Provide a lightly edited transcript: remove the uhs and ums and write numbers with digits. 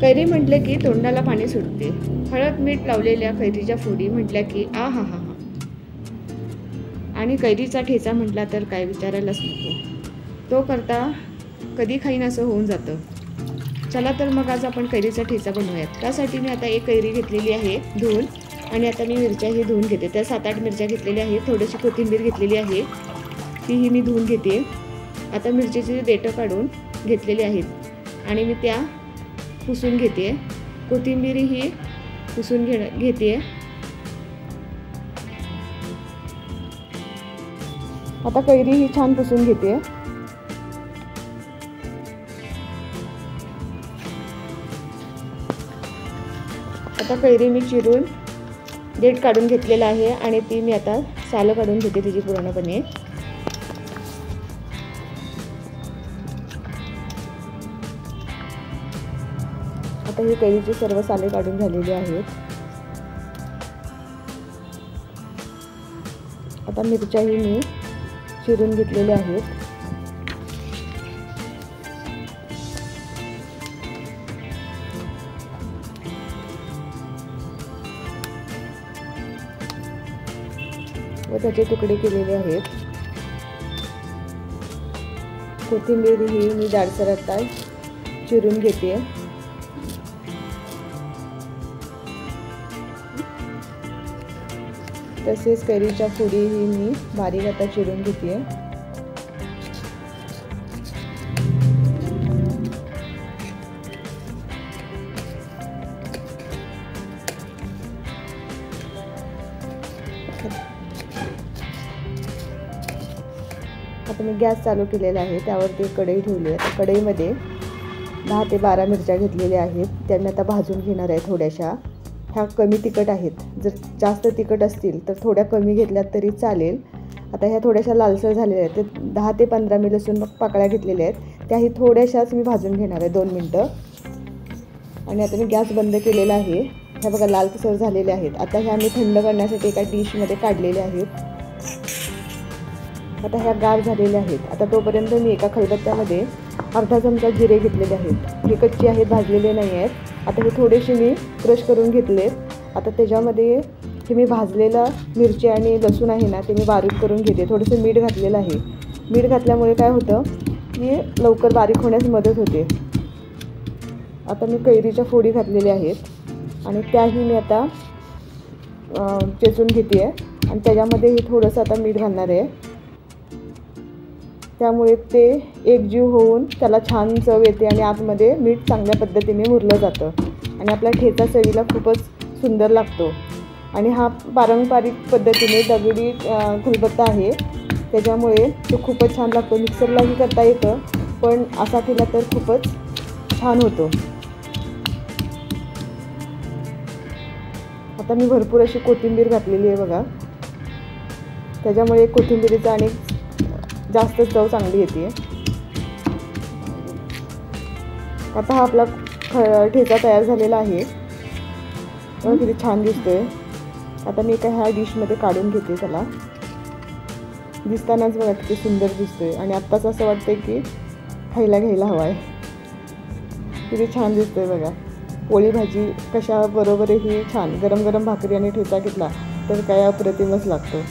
कैरी म्हटलं की तोंडाला पाणी सुटते. हळद मीठ लावलेल्या कैरीच्या फोडी म्हटल्या की आ हा हा हा. आणि कैरीचा ठेचा म्हटला तर काय विचारायलाच नको. तो करता कधी खाईन असं होऊन जातं. चला तर मग आज आपण कैरीचा ठेचा बनवूयात. त्यासाठी मी आता एक कैरी घेतलेली आहे धुवून, आणि आता मी मिरच्याही धुवून घेते. त्या 7-8 मिरच्या घेतलेल्या आहेत. थोडीशी कोथिंबीर घेतलेली आहे, तीही मी धुवून घेते. आता मिरचीचे देठं काढून घेतलेले आहेत आणि मी त्या पुसून घेते. कोथिंबीरही पुसून घेते. आता कैरी ही छान पुसून घेते. आता कैरी मी चिरून देठ काढून घेतलेला आहे आणि ती मी आता सालं काढून घेते तिची पूर्णपणे. आता ही कैरीची सर्व साले काढून झालेली आहेत. आता मिरच्याही मी चिरून घेतलेल्या आहेत. व त्याचे तुकडे केलेले आहेत. कोथिंबीर ही मी जाडसर आता चिरून घेते. तसेच कैरीच्या फोडीही मी बारीक आता चिरून घेते. आता मी गॅस चालू केलेला आहे. त्यावरती कढई ठेवली आहे. कढईमध्ये 10 ते 12 मिरच्या घेतलेल्या आहेत. त्यांना आता भाजून घेणार आहे थोड्याशा. ह्या कमी तिखट आहेत. जर जास्त तिखट असतील तर थोड्या कमी घेतल्यात तरी चालेल. आता ह्या थोड्याशा लालसर झालेल्या आहेत. ते 10 ते 15 मी लसूण पाकळ्या घेतलेल्या आहेत. त्याही थोड्याशाच मी भाजून घेणार आहे 2 मिनटं. आणि आता मी गॅस बंद केलेला आहे. ह्या बघा लालसर झालेल्या आहेत. आता ह्या मी थंड करण्यासाठी एका डिशमध्ये काढलेल्या आहेत. आता ह्या गार झालेल्या आहेत. आता तोपर्यंत मी एका खलबत्त्यामध्ये अर्धा चमचा जिरे घेतलेले आहेत. हे कच्चे आहेत, भाजलेले नाही आहेत. आता हे थोडेसे मी क्रश करून घेतले. आता त्याच्यामध्ये हे मी भाजलेला मिरची आणि लसूण आहे ना, ते मी बारीक करून घेते. थोडंसं मीठ घातलेलं आहे. मीठ घातल्यामुळे काय होतं की लवकर बारीक होण्यास मदत होते. आता मी कैरीच्या फोडी घातलेल्या आहेत आणि त्याही मी आता चेचून घेते आहे. आणि त्याच्यामध्येही थोडंसं आता मीठ घालणार आहे. त्यामुळे ते एकजीव होऊन त्याला छान चव येते आणि आतमध्ये मीठ चांगल्या पद्धतीने मुरलं जातं आणि आपला ठेचा चवीला खूपच सुंदर लागतो. आणि हा पारंपरिक पद्धतीने दगडी खलबत्ता आहे, त्याच्यामुळे तो खूपच छान लागतो. मिक्सरलाही करता येतं, पण असा केला तर खूपच छान होतो. आता मी भरपूर अशी कोथिंबीर घातलेली आहे बघा. त्याच्यामुळे कोथिंबीरीचा आणि जास्त चव चांगली येते. आता हा आपला ठेचा तयार झालेला आहे. किती छान दिसतोय. आता मी एका ह्या डिशमध्ये काढून घेते. त्याला दिसतानाच बघा किती सुंदर दिसतोय आणि आत्ताच असं वाटतंय की खायला घ्यायला हवा आहे. किती छान दिसतोय बघा. पोळी भाजी कशा बरोबरही छान. गरम गरम भाकरी आणि ठेचा घेतला तर काय अप्रतिमच लागतो.